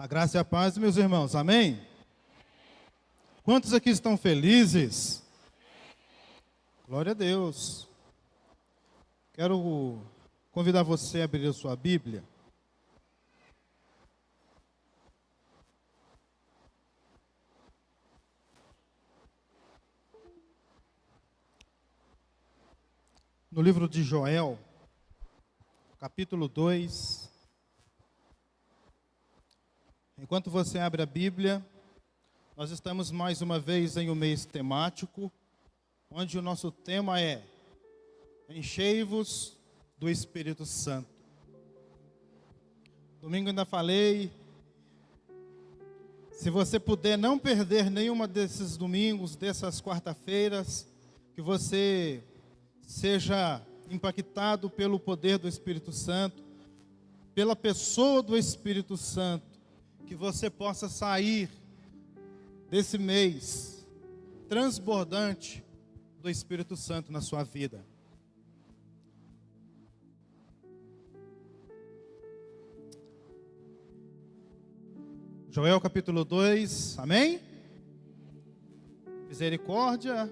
A graça e a paz, meus irmãos, amém? Quantos aqui estão felizes? Glória a Deus. Quero convidar você a abrir a sua Bíblia. No livro de Joel, capítulo 2. Enquanto você abre a Bíblia, nós estamos mais uma vez em um mês temático, onde o nosso tema é Enchei-vos do Espírito Santo. Domingo ainda falei, se você puder não perder nenhuma desses domingos, dessas quarta-feiras, que você seja impactado pelo poder do Espírito Santo, pela pessoa do Espírito Santo, que você possa sair desse mês transbordante do Espírito Santo na sua vida. Joel capítulo 2, amém? Misericórdia.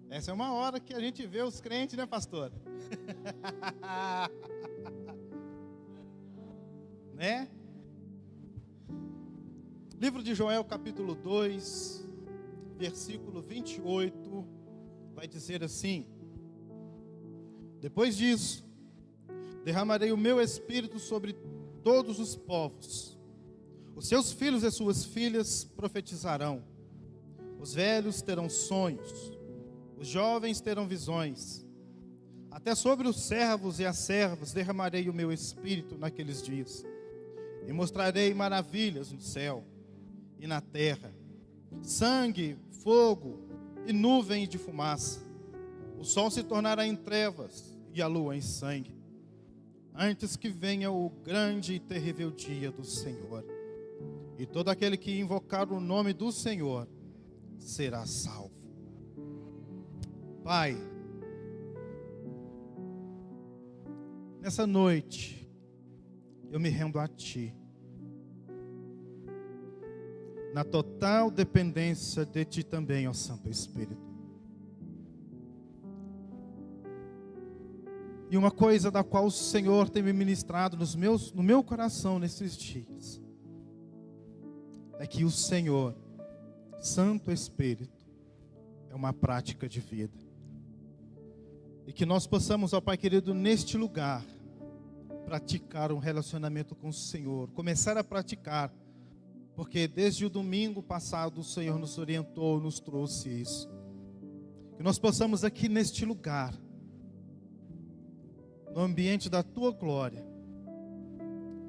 Essa é uma hora que a gente vê os crentes, né, pastor? Né? Livro de Joel, capítulo 2, versículo 28, vai dizer assim: Depois disso, derramarei o meu espírito sobre todos os povos. Os seus filhos e suas filhas profetizarão. Os velhos terão sonhos. Os jovens terão visões. Até sobre os servos e as servas derramarei o meu espírito naqueles dias. E mostrarei maravilhas no céu e na terra, sangue, fogo e nuvem de fumaça. O sol se tornará em trevas e a lua em sangue, antes que venha o grande e terrível dia do Senhor. E todo aquele que invocar o nome do Senhor será salvo. Pai, nessa noite eu me rendo a Ti, na total dependência de Ti também, ó Santo Espírito. E uma coisa da qual o Senhor tem me ministrado no meu coração nesses dias, é que o Senhor, Santo Espírito, é uma prática de vida. E que nós possamos, ó Pai querido, neste lugar, praticar um relacionamento com o Senhor, começar a praticar, porque desde o domingo passado o Senhor nos orientou, nos trouxe isso. Que nós possamos aqui neste lugar, no ambiente da Tua glória,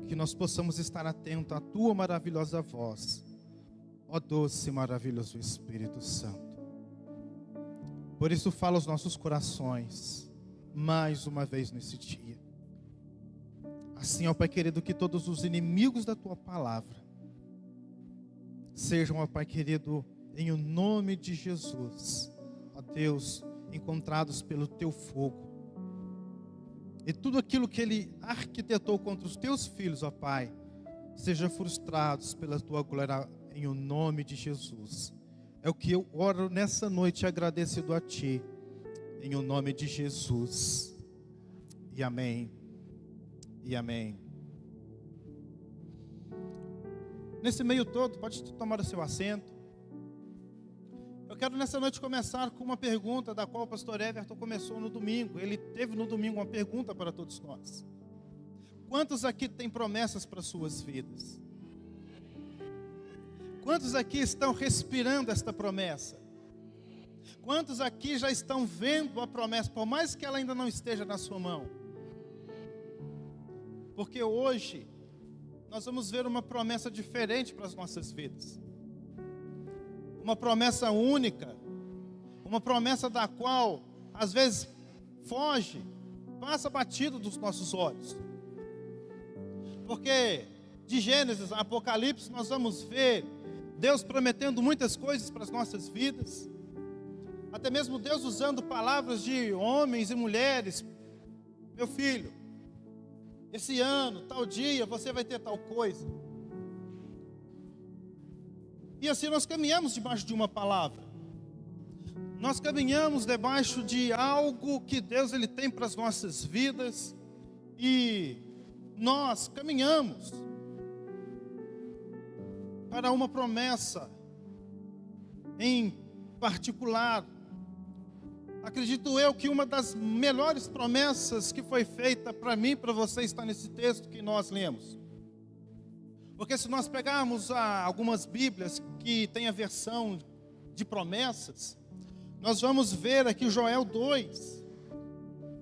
que nós possamos estar atentos à Tua maravilhosa voz, ó doce e maravilhoso Espírito Santo. Por isso fala aos nossos corações, mais uma vez nesse dia. Assim, ó Pai querido, que todos os inimigos da Tua palavra sejam, ó Pai querido, em o nome de Jesus, ó Deus, encontrados pelo Teu fogo. E tudo aquilo que Ele arquitetou contra os Teus filhos, ó Pai, seja frustrados pela Tua glória, em o nome de Jesus. É o que eu oro nessa noite, agradecido a Ti, em o nome de Jesus. E amém. E amém. Nesse meio todo, pode tomar o seu assento. Eu quero nessa noite começar com uma pergunta da qual o pastor Everton começou no domingo. Ele teve no domingo uma pergunta para todos nós. Quantos aqui têm promessas para suas vidas? Quantos aqui estão respirando esta promessa? Quantos aqui já estão vendo a promessa, por mais que ela ainda não esteja na sua mão? Porque hoje nós vamos ver uma promessa diferente para as nossas vidas. Uma promessa única, uma promessa da qual às vezes foge, passa batido dos nossos olhos. Porque de Gênesis a Apocalipse nós vamos ver Deus prometendo muitas coisas para as nossas vidas. Até mesmo Deus usando palavras de homens e mulheres. Meu filho, esse ano, tal dia, você vai ter tal coisa. E assim nós caminhamos debaixo de uma palavra. Nós caminhamos debaixo de algo que Deus ele tem para as nossas vidas. E nós caminhamos para uma promessa em particular. Acredito eu que uma das melhores promessas que foi feita para mim, para você, está nesse texto que nós lemos. Porque se nós pegarmos algumas Bíblias que tem a versão de promessas, nós vamos ver aqui Joel 2,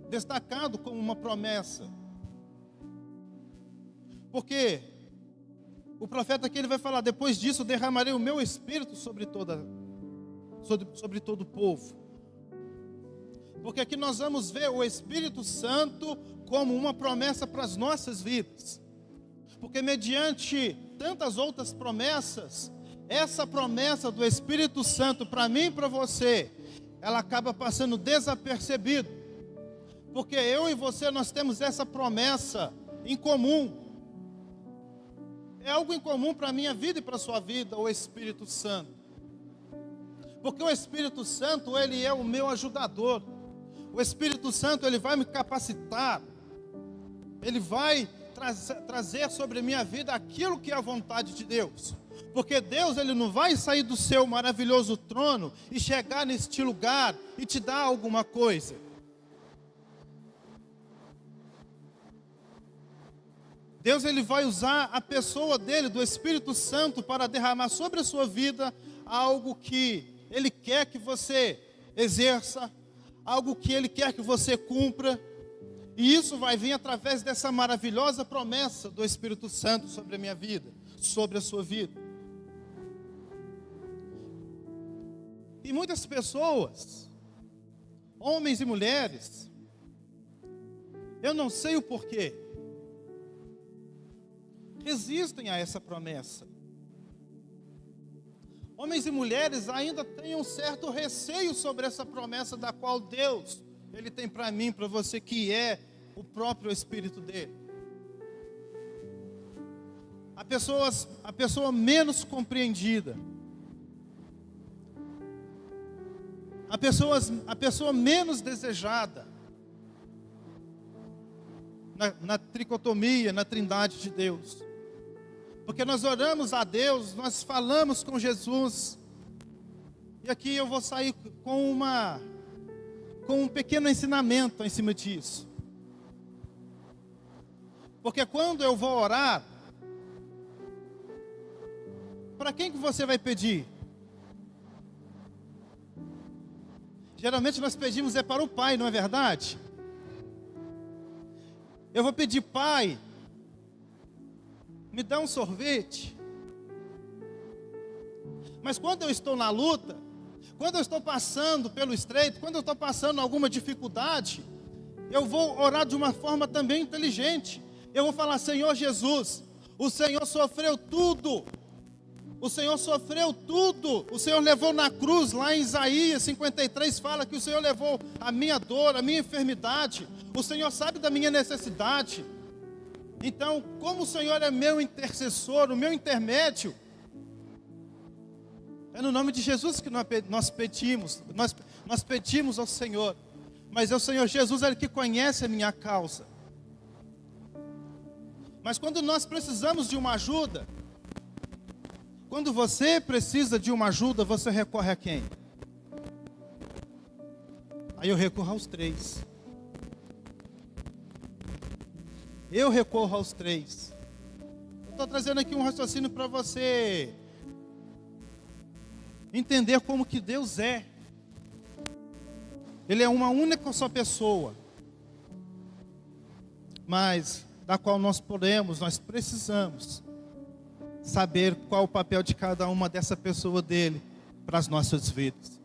destacado como uma promessa. Porque o profeta aqui ele vai falar: depois disso derramarei o meu espírito sobre todo o povo. Porque aqui nós vamos ver o Espírito Santo como uma promessa para as nossas vidas. Porque mediante tantas outras promessas, essa promessa do Espírito Santo para mim e para você, ela acaba passando desapercebido. Porque eu e você, nós temos essa promessa em comum. É algo em comum para a minha vida e para a sua vida, o Espírito Santo. Porque o Espírito Santo, ele é o meu ajudador. O Espírito Santo, ele vai me capacitar. Ele vai trazer sobre a minha vida aquilo que é a vontade de Deus. Porque Deus, ele não vai sair do seu maravilhoso trono e chegar neste lugar e te dar alguma coisa. Deus, ele vai usar a pessoa dele, do Espírito Santo, para derramar sobre a sua vida algo que ele quer que você exerça, algo que ele quer que você cumpra. E isso vai vir através dessa maravilhosa promessa do Espírito Santo sobre a minha vida, sobre a sua vida. E muitas pessoas, homens e mulheres, eu não sei o porquê, resistem a essa promessa. Homens e mulheres ainda têm um certo receio sobre essa promessa da qual Deus, ele tem para mim, para você, que é o próprio Espírito dele. A pessoa menos compreendida, a pessoa menos desejada na tricotomia, na trindade de Deus. Porque nós oramos a Deus, nós falamos com Jesus. E aqui eu vou sair com um pequeno ensinamento em cima disso. Porque quando eu vou orar, para quem que você vai pedir? Geralmente nós pedimos para o Pai, não é verdade? Eu vou pedir: Pai, me dá um sorvete. Mas quando eu estou na luta, quando eu estou passando pelo estreito, quando eu estou passando alguma dificuldade, eu vou orar de uma forma também inteligente. Eu vou falar: Senhor Jesus, o Senhor sofreu tudo. O Senhor sofreu tudo. O Senhor levou na cruz, lá em Isaías 53, fala que o Senhor levou a minha dor, a minha enfermidade. O Senhor sabe da minha necessidade. Então, como o Senhor é meu intercessor, o meu intermédio, é no nome de Jesus que nós pedimos. Nós pedimos ao Senhor. Mas é o Senhor Jesus, ele que conhece a minha causa. Mas quando nós precisamos de uma ajuda, quando você precisa de uma ajuda, você recorre a quem? Aí eu recorro aos três. Eu recorro aos três. Estou trazendo aqui um raciocínio para você entender como que Deus é. Ele é uma única só pessoa, mas da qual nós precisamos saber qual o papel de cada uma dessa pessoa dele para as nossas vidas.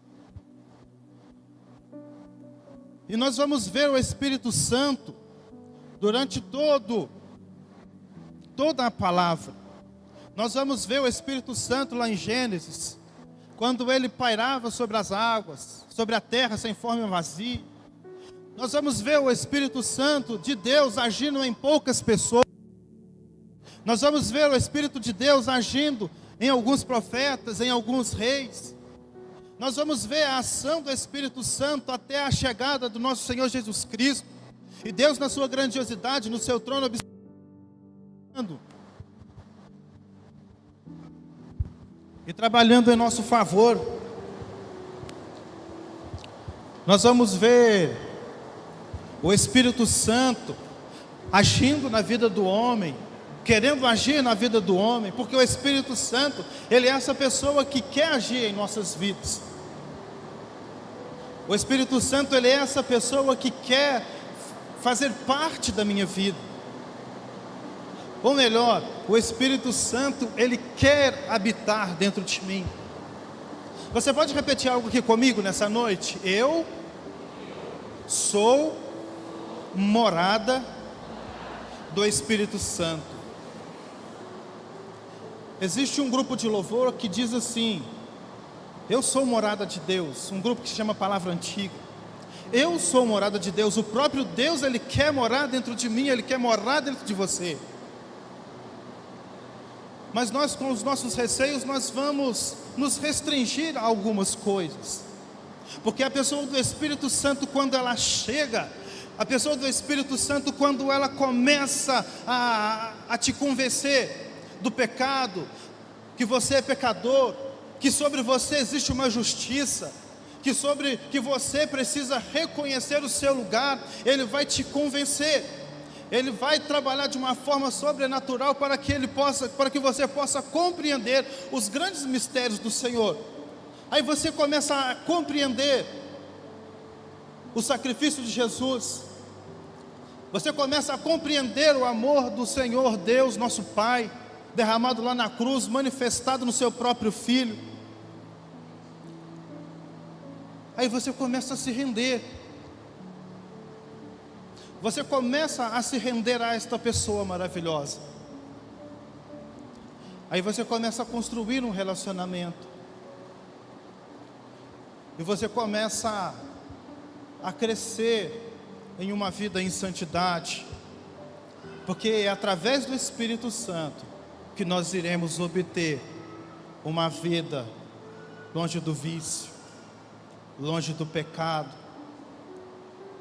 E nós vamos ver o Espírito Santo durante toda a palavra. Nós vamos ver o Espírito Santo lá em Gênesis, quando ele pairava sobre as águas, sobre a terra sem forma e vazia. Nós vamos ver o Espírito Santo de Deus agindo em poucas pessoas. Nós vamos ver o Espírito de Deus agindo em alguns profetas, em alguns reis. Nós vamos ver a ação do Espírito Santo até a chegada do nosso Senhor Jesus Cristo. E Deus, na sua grandiosidade, no seu trono, observando e trabalhando em nosso favor. Nós vamos ver o Espírito Santo agindo na vida do homem, querendo agir na vida do homem, porque o Espírito Santo, ele é essa pessoa que quer agir em nossas vidas. O Espírito Santo, ele é essa pessoa que quer fazer parte da minha vida. Ou melhor, o Espírito Santo, ele quer habitar dentro de mim. Você pode repetir algo aqui comigo nessa noite? Eu sou morada do Espírito Santo. Existe um grupo de louvor que diz assim: eu sou morada de Deus. Um grupo que se chama Palavra Antiga. Eu sou morada de Deus. O próprio Deus, ele quer morar dentro de mim, ele quer morar dentro de você. Mas nós, com os nossos receios, nós vamos nos restringir a algumas coisas. Porque a pessoa do Espírito Santo, quando ela chega, a pessoa do Espírito Santo, quando ela começa a te convencer do pecado, que você é pecador, que sobre você existe uma justiça, que você precisa reconhecer o seu lugar, ele vai te convencer. Ele vai trabalhar de uma forma sobrenatural para que você possa compreender os grandes mistérios do Senhor. Aí você começa a compreender o sacrifício de Jesus. Você começa a compreender o amor do Senhor Deus, nosso Pai, derramado lá na cruz, manifestado no seu próprio Filho. Aí você começa a se render. Você começa a se render a esta pessoa maravilhosa. Aí você começa a construir um relacionamento. E você começa a crescer em uma vida em santidade. Porque é através do Espírito Santo que nós iremos obter uma vida longe do vício, longe do pecado.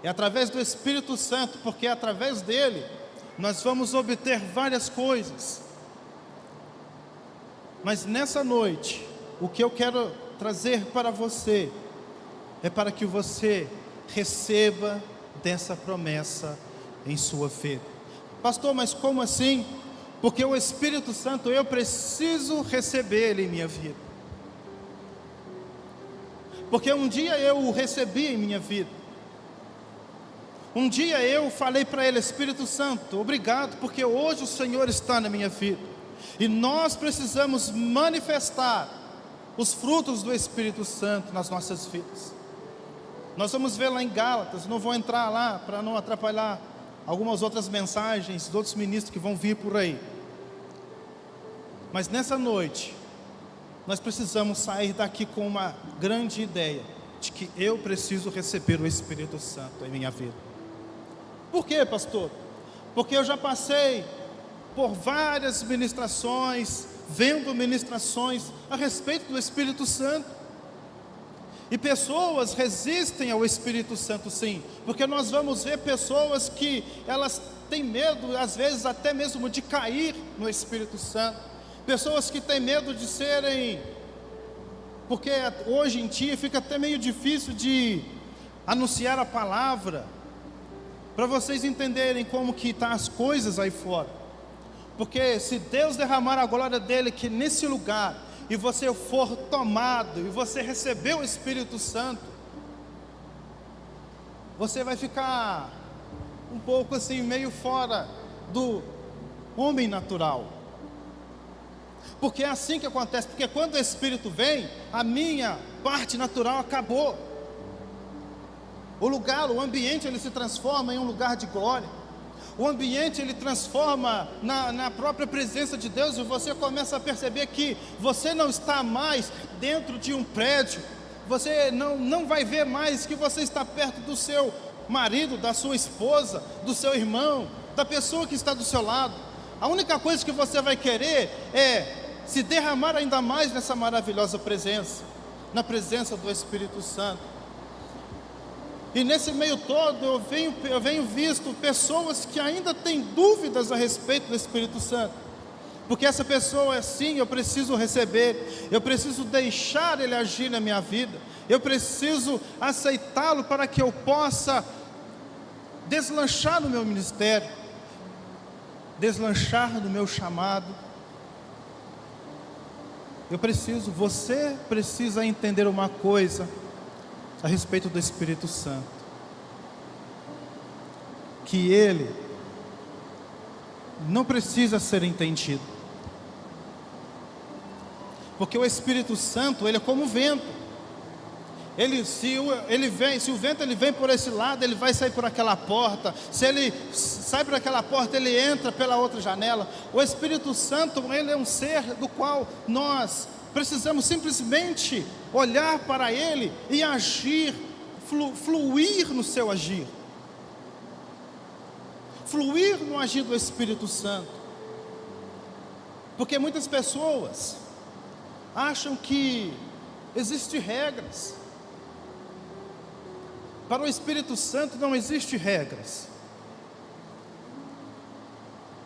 É através do Espírito Santo, porque é através dele nós vamos obter várias coisas. Mas nessa noite, o que eu quero trazer para você é para que você receba dessa promessa em sua vida. Pastor, mas como assim? Porque o Espírito Santo, eu preciso receber ele em minha vida. Porque um dia eu o recebi em minha vida. Um dia eu falei para ele: Espírito Santo, obrigado, porque hoje o Senhor está na minha vida. E nós precisamos manifestar os frutos do Espírito Santo nas nossas vidas. Nós vamos ver lá em Gálatas, não vou entrar lá para não atrapalhar algumas outras mensagens de outros ministros que vão vir por aí. Mas nessa noite, nós precisamos sair daqui com uma grande ideia de que eu preciso receber o Espírito Santo em minha vida. Por quê, pastor? Porque eu já passei por várias ministrações, vendo ministrações a respeito do Espírito Santo. E pessoas resistem ao Espírito Santo, sim. Porque nós vamos ver pessoas que elas têm medo, às vezes até mesmo de cair no Espírito Santo. Pessoas que têm medo de serem... Porque hoje em dia fica até meio difícil de anunciar a palavra, para vocês entenderem como que estão as coisas aí fora. Porque se Deus derramar a glória dele aqui nesse lugar, e você for tomado, e você receber o Espírito Santo, você vai ficar um pouco assim, meio fora do homem natural. Porque é assim que acontece. Porque quando o Espírito vem, a minha parte natural acabou. O ambiente, ele se transforma em um lugar de glória. O ambiente, ele transforma na própria presença de Deus. E você começa a perceber que você não está mais dentro de um prédio. Você não vai ver mais que você está perto do seu marido, da sua esposa, do seu irmão, da pessoa que está do seu lado. A única coisa que você vai querer é se derramar ainda mais nessa maravilhosa presença, na presença do Espírito Santo. E nesse meio todo eu venho visto pessoas que ainda têm dúvidas a respeito do Espírito Santo. Porque essa pessoa é assim, eu preciso receber, eu preciso deixar Ele agir na minha vida, eu preciso aceitá-lo para que eu possa deslanchar no meu ministério, deslanchar no meu chamado. Você precisa entender uma coisa a respeito do Espírito Santo, que Ele não precisa ser entendido, porque o Espírito Santo, Ele é como o vento. Se o vento ele vem por esse lado, ele vai sair por aquela porta. Se ele sai por aquela porta, ele entra pela outra janela. O Espírito Santo, ele é um ser do qual nós precisamos simplesmente olhar para ele e agir, fluir no seu agir, fluir no agir do Espírito Santo. Porque muitas pessoas acham que existem regras. Para o Espírito Santo não existe regras.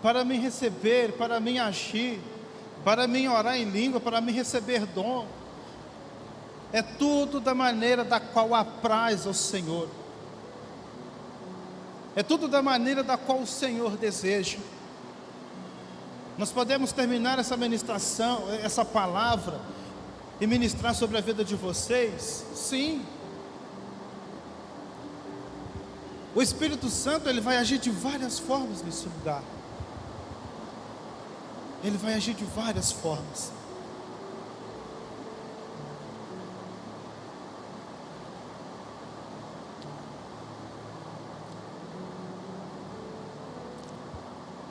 Para mim receber, para mim agir, para mim orar em língua, para mim receber dom, é tudo da maneira da qual apraz ao Senhor. É tudo da maneira da qual o Senhor deseja. Nós podemos terminar essa ministração, essa palavra, e ministrar sobre a vida de vocês? Sim. O Espírito Santo, ele vai agir de várias formas nesse lugar. Ele vai agir de várias formas.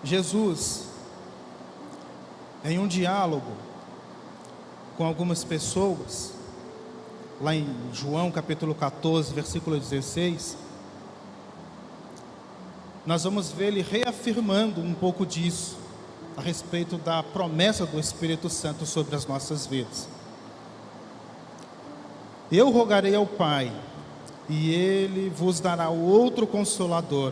Jesus, em um diálogo com algumas pessoas, lá em João capítulo 14, versículo 16, nós vamos ver ele reafirmando um pouco disso, a respeito da promessa do Espírito Santo sobre as nossas vidas. Eu rogarei ao Pai, e Ele vos dará outro Consolador,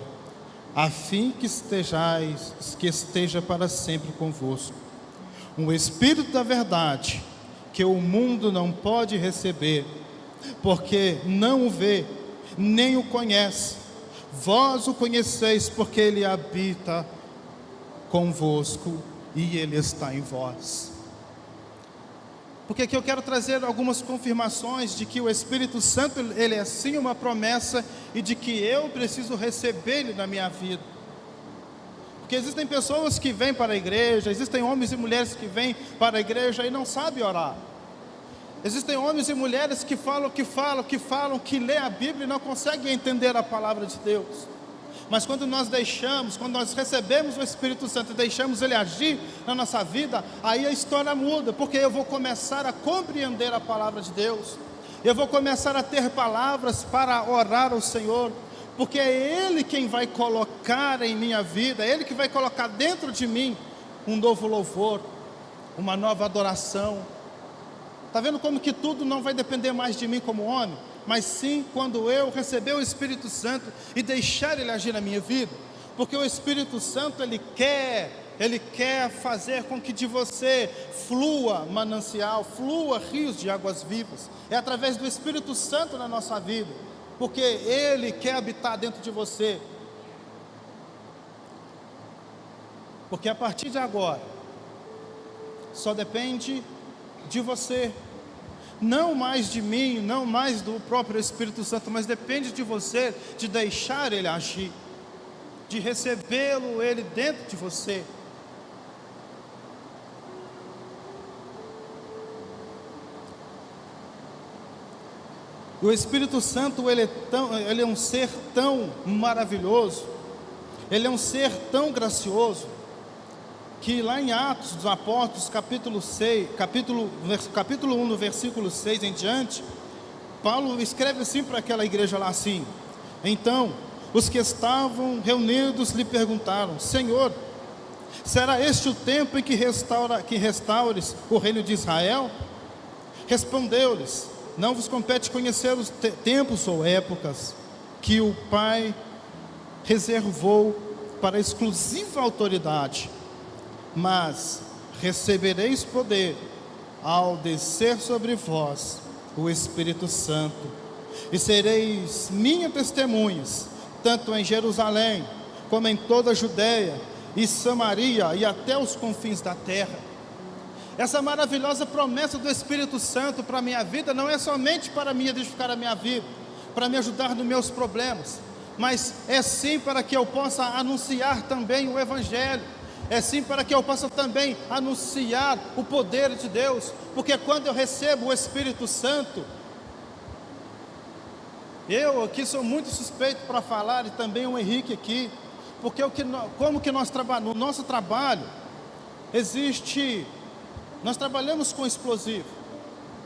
a fim que esteja para sempre convosco. Um Espírito da verdade, que o mundo não pode receber, porque não o vê, nem o conhece. Vós o conheceis, porque Ele habita convosco e Ele está em vós. Porque aqui eu quero trazer algumas confirmações de que o Espírito Santo, ele é sim uma promessa, e de que eu preciso receber Ele na minha vida. Porque existem pessoas que vêm para a igreja, existem homens e mulheres que vêm para a igreja e não sabem orar. Existem homens e mulheres que que lê a Bíblia e não conseguem entender a palavra de Deus. Mas quando nós recebemos o Espírito Santo e deixamos Ele agir na nossa vida, aí a história muda, porque eu vou começar a compreender a palavra de Deus. Eu vou começar a ter palavras para orar ao Senhor, porque é Ele quem vai colocar em minha vida, é Ele que vai colocar dentro de mim um novo louvor, uma nova adoração. Está vendo como que tudo não vai depender mais de mim como homem, mas sim quando eu receber o Espírito Santo e deixar Ele agir na minha vida? Porque o Espírito Santo, Ele quer fazer com que de você flua manancial, flua rios de águas vivas. É através do Espírito Santo na nossa vida, porque Ele quer habitar dentro de você. Porque a partir de agora, só depende de você, não mais de mim, não mais do próprio Espírito Santo, mas depende de você, de deixar Ele agir, de recebê-lo, Ele dentro de você. O Espírito Santo, ele é um ser tão maravilhoso, Ele é um ser tão gracioso, que lá em Atos dos Apóstolos, capítulo 1, no versículo 6 em diante, Paulo escreve assim para aquela igreja lá assim: então, os que estavam reunidos lhe perguntaram: Senhor, será este o tempo em que restaures o reino de Israel? Respondeu-lhes: Não vos compete conhecer os tempos ou épocas que o Pai reservou para exclusiva autoridade, mas recebereis poder ao descer sobre vós o Espírito Santo, e sereis minhas testemunhas, tanto em Jerusalém, como em toda a Judeia e Samaria, e até os confins da terra. Essa maravilhosa promessa do Espírito Santo para a minha vida, não é somente para me edificar a minha vida, para me ajudar nos meus problemas, mas é sim para que eu possa anunciar também o Evangelho, é sim para que eu possa também anunciar o poder de Deus, porque quando eu recebo o Espírito Santo, eu aqui sou muito suspeito para falar, e também o Henrique aqui, porque como que nós trabalhamos, no nosso trabalho, nós trabalhamos com explosivo,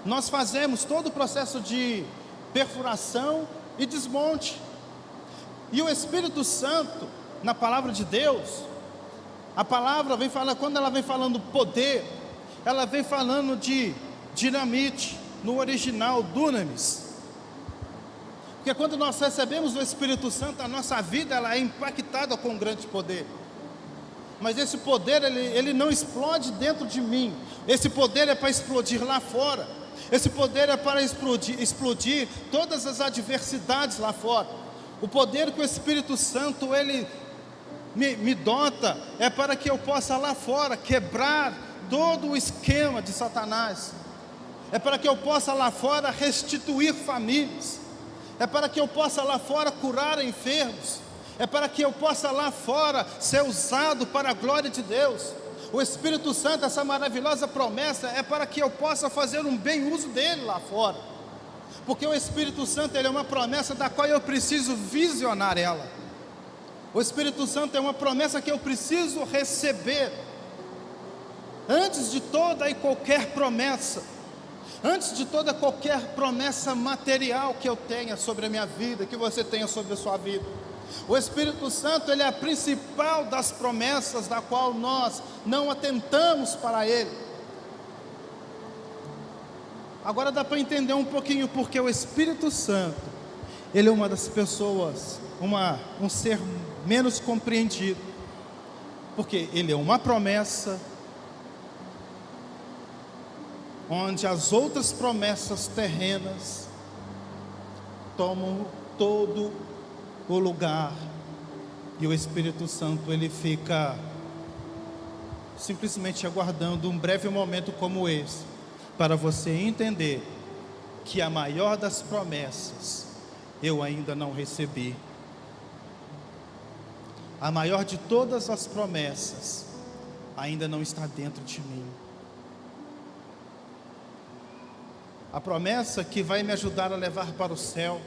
nós fazemos todo o processo de perfuração e desmonte, e o Espírito Santo, na palavra de Deus, a palavra vem falar, quando ela vem falando poder, ela vem falando de dinamite, no original, dunamis, porque quando nós recebemos o Espírito Santo, a nossa vida ela é impactada com um grande poder, mas esse poder ele não explode dentro de mim, esse poder é para explodir lá fora, esse poder é para explodir todas as adversidades lá fora. O poder que o Espírito Santo ele me dota é para que eu possa lá fora quebrar todo o esquema de Satanás, é para que eu possa lá fora restituir famílias, é para que eu possa lá fora curar enfermos, é para que eu possa lá fora ser usado para a glória de Deus. O Espírito Santo, essa maravilhosa promessa, é para que eu possa fazer um bem uso dele lá fora, porque o Espírito Santo ele é uma promessa da qual eu preciso visionar ela. O Espírito Santo é uma promessa que eu preciso receber, antes de toda e qualquer promessa, antes de toda qualquer promessa material que eu tenha sobre a minha vida, que você tenha sobre a sua vida. O Espírito Santo ele é a principal das promessas, da qual nós não atentamos para ele. Agora dá para entender um pouquinho porque o Espírito Santo ele é uma das pessoas, um ser menos compreendido, porque ele é uma promessa onde as outras promessas terrenas tomam todo o lugar, e o Espírito Santo ele fica simplesmente aguardando um breve momento como esse, para você entender que a maior das promessas eu ainda não recebi. A maior de todas as promessas ainda não está dentro de mim. A promessa que vai me ajudar a levar para o céu,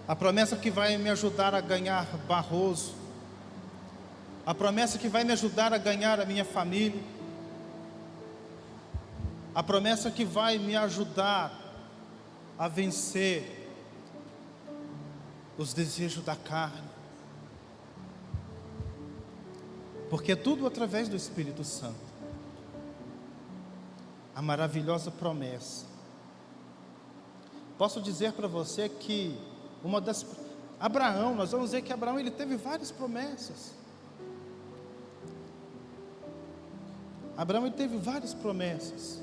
a promessa que vai me ajudar a ganhar Barroso, a promessa que vai me ajudar a ganhar a minha família, a promessa que vai me ajudar a vencer os desejos da carne, porque é tudo através do Espírito Santo. A maravilhosa promessa. Posso dizer para você que Abraão, nós vamos ver que Abraão ele teve várias promessas. Abraão ele teve várias promessas.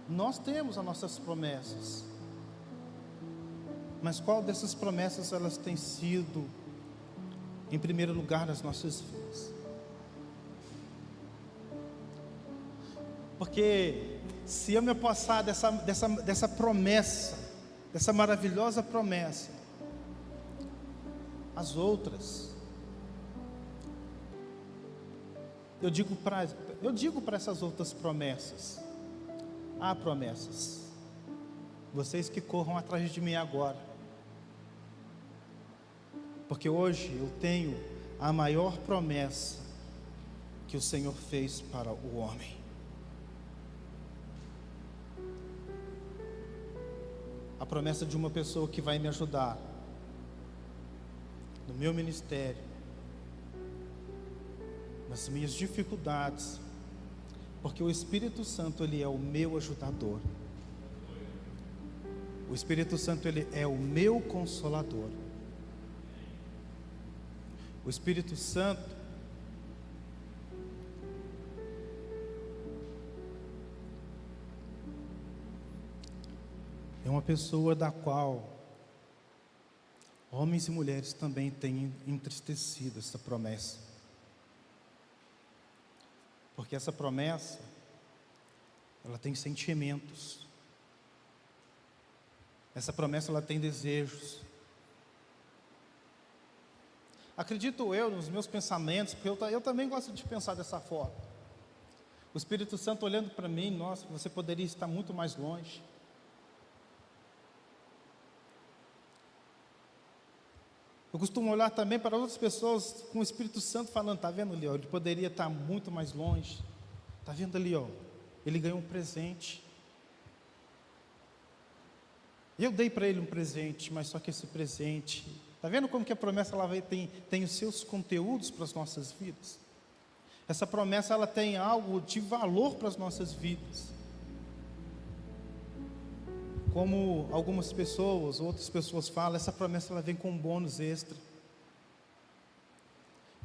Nós temos as nossas promessas, mas qual dessas promessas elas têm sido em primeiro lugar nas nossas vidas? Porque se eu me apossar dessa promessa, dessa maravilhosa promessa, as outras, eu digo para essas outras promessas: há promessas, vocês que corram atrás de mim agora, porque hoje eu tenho a maior promessa que o Senhor fez para o homem. a promessa de uma pessoa que vai me ajudar no meu ministério, nas minhas dificuldades, porque o Espírito Santo, ele é o meu ajudador. O Espírito Santo, ele é o meu consolador. O Espírito Santo é uma pessoa da qual homens e mulheres também têm entristecido essa promessa. Porque essa promessa, ela tem sentimentos. Essa promessa, ela tem desejos. Acredito eu nos meus pensamentos, porque eu também gosto de pensar dessa forma. O Espírito Santo olhando para mim, nossa, você poderia estar muito mais longe. Eu costumo olhar também para outras pessoas com o Espírito Santo falando, está vendo ali, ó, ele poderia estar muito mais longe. Está vendo ali, ó, ele ganhou um presente. Eu dei para ele um presente, mas só que esse presente, está vendo como que a promessa ela tem os seus conteúdos para as nossas vidas? Essa promessa ela tem algo de valor para as nossas vidas. Como algumas pessoas, outras pessoas falam, essa promessa ela vem com um bônus extra.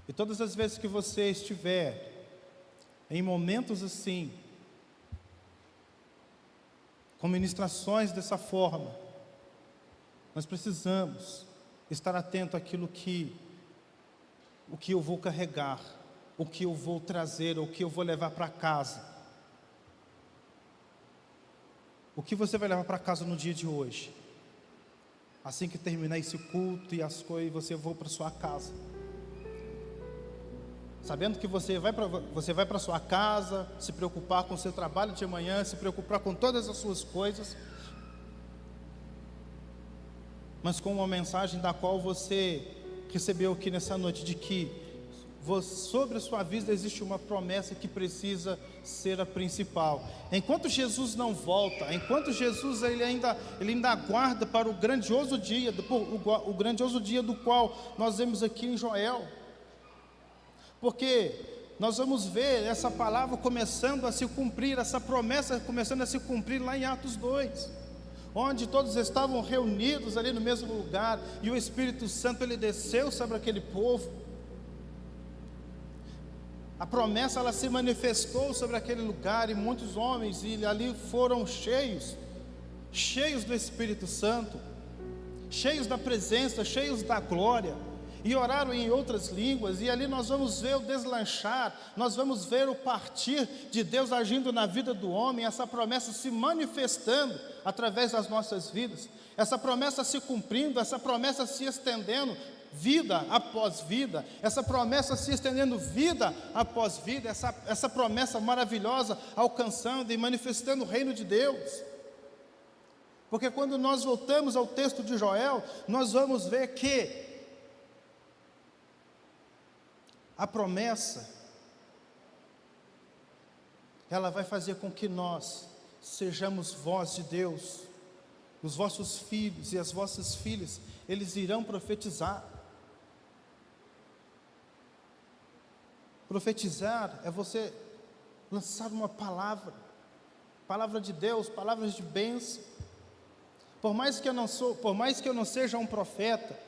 E todas as vezes que você estiver em momentos assim, com ministrações dessa forma, nós precisamos estar atento àquilo o que eu vou carregar, o que eu vou trazer, o que eu vou levar para casa. O que você vai levar para casa no dia de hoje? Assim que terminar esse culto e as coisas, você vai para sua casa. Sabendo que você vai para sua casa, se preocupar com o seu trabalho de amanhã, se preocupar com todas as suas coisas, mas com uma mensagem da qual você recebeu aqui nessa noite, de que sobre a sua vida existe uma promessa que precisa ser a principal. Enquanto Jesus não volta, enquanto Jesus ele ainda aguarda para o grandioso dia do qual nós vemos aqui em Joel, porque nós vamos ver essa palavra começando a se cumprir, essa promessa começando a se cumprir lá em Atos 2, onde todos estavam reunidos ali no mesmo lugar, e o Espírito Santo ele desceu sobre aquele povo. A promessa ela se manifestou sobre aquele lugar, e muitos homens ali foram cheios do Espírito Santo, cheios da presença, cheios da glória, e oraram em outras línguas. E ali nós vamos ver o deslanchar, nós vamos ver o partir de Deus agindo na vida do homem, essa promessa se manifestando através das nossas vidas, essa promessa se cumprindo, essa promessa se estendendo, vida após vida, essa promessa se estendendo vida após vida, essa promessa maravilhosa alcançando e manifestando o reino de Deus. Porque quando nós voltamos ao texto de Joel, nós vamos ver que a promessa, ela vai fazer com que nós sejamos voz de Deus. Os vossos filhos e as vossas filhas, eles irão profetizar. Profetizar é você lançar uma palavra de Deus, palavras de bênção. Por mais que eu não seja um profeta,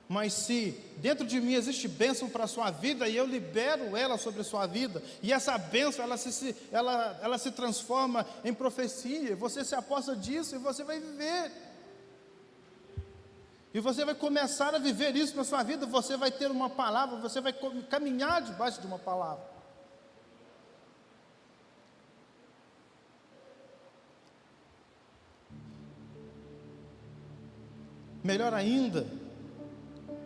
mas se dentro de mim existe bênção para a sua vida, e eu libero ela sobre a sua vida, e essa bênção ela se transforma em profecia, você se aposta disso e você vai viver. E você vai começar a viver isso na sua vida, você vai ter uma palavra, você vai caminhar debaixo de uma palavra. Melhor ainda,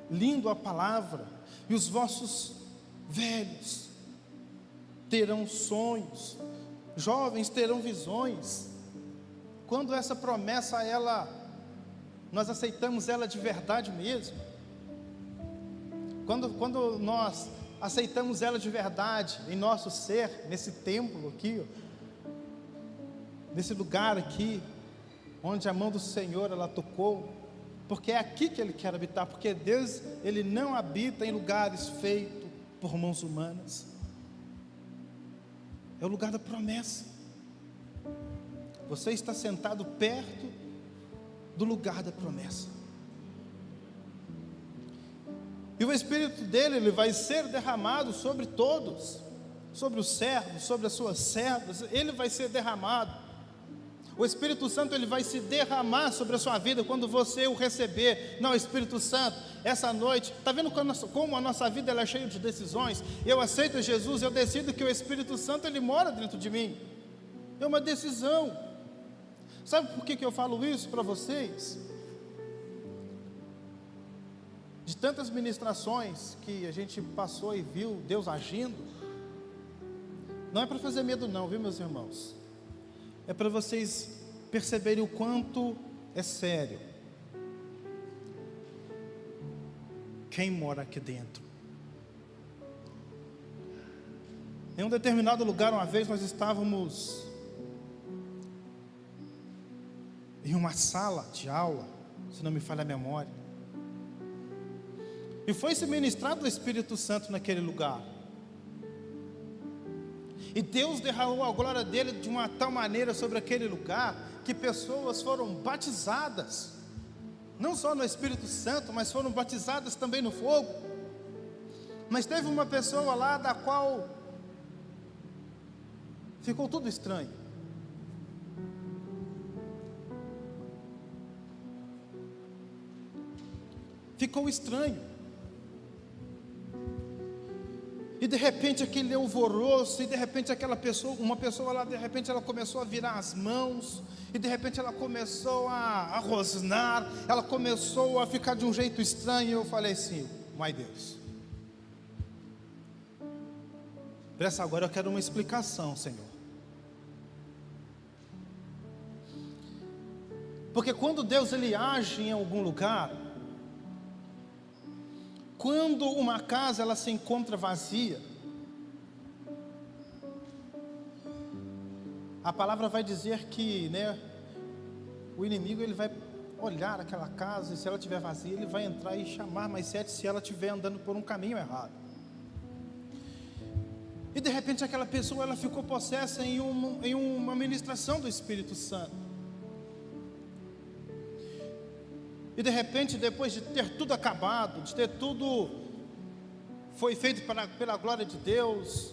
lindo a palavra, e os vossos velhos terão sonhos, jovens terão visões. Quando essa promessa nós aceitamos ela de verdade mesmo, quando nós aceitamos ela de verdade em nosso ser, nesse templo aqui, nesse lugar aqui, onde a mão do Senhor ela tocou, porque é aqui que Ele quer habitar, porque Deus, Ele não habita em lugares feitos por mãos humanas, é o lugar da promessa. Você está sentado perto do lugar da promessa, e o Espírito dele, ele vai ser derramado sobre todos, sobre os servos, sobre as suas servas, ele vai ser derramado. O Espírito Santo, ele vai se derramar sobre a sua vida quando você o receber. Não, Espírito Santo, essa noite, está vendo como a nossa vida ela é cheia de decisões? Eu aceito Jesus, eu decido que o Espírito Santo, ele mora dentro de mim. É uma decisão. Sabe por que eu falo isso para vocês? De tantas ministrações que a gente passou e viu Deus agindo, não é para fazer medo não, viu, meus irmãos? É para vocês perceberem o quanto é sério quem mora aqui dentro. Em um determinado lugar, uma vez nós estávamos em uma sala de aula, se não me falha a memória, e foi-se ministrado o Espírito Santo naquele lugar. E Deus derramou a glória dele de uma tal maneira sobre aquele lugar, que pessoas foram batizadas, não só no Espírito Santo, mas foram batizadas também no fogo. Mas teve uma pessoa lá da qual ficou tudo estranho. Ficou estranho. E de repente aquele alvoroço, e de repente aquela pessoa, uma pessoa lá, de repente ela começou a virar as mãos, e de repente ela começou a rosnar, ela começou a ficar de um jeito estranho, e eu falei assim, my Deus, para essa agora eu quero uma explicação, Senhor. Porque quando Deus ele age em algum lugar, quando uma casa ela se encontra vazia, a palavra vai dizer que, né, o inimigo ele vai olhar aquela casa, e se ela estiver vazia, ele vai entrar e chamar mais 7 se ela estiver andando por um caminho errado. E de repente aquela pessoa ela ficou possessa em uma ministração do Espírito Santo. E de repente, depois de ter tudo acabado, de ter tudo foi feito pela glória de Deus,